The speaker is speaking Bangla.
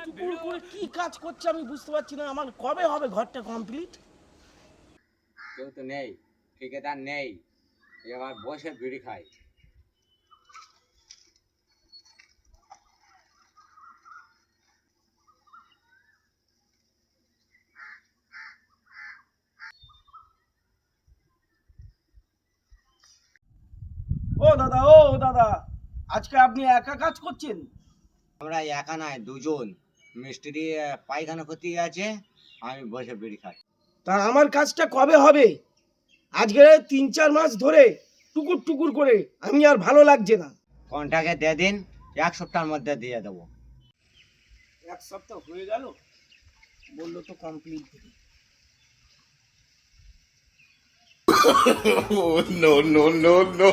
টুকুর করে কি কাজ করছে আমি বুঝতে পারছি না। আমার কবে হবে ঘরটা কমপ্লিট? কেউ তো নেই, ঠিকাদার নেই, এবার বসে বিড়ি খাই। ও দাদা, ও দাদা, আজকে আপনি একা কাজ করছেন? আমরা একা নাই, দুজন মিস্ত্রি পায়খানা করতে গেছে, আমি বসে বিড়ি খাই। তা আমার কাজটা কবে হবে? আজকে 3-4 মাস ধরে টুকুর টুকুর করে আমি আর ভালো লাগছে না। কন্ট্রাক্টে দিয়ে দিন, 1 সপ্তাহের মধ্যে দিয়ে দেবো। 1 সপ্তাহ হয়ে গেল, বললো তো কমপ্লিট দিতে। Oh, no, no, no, no.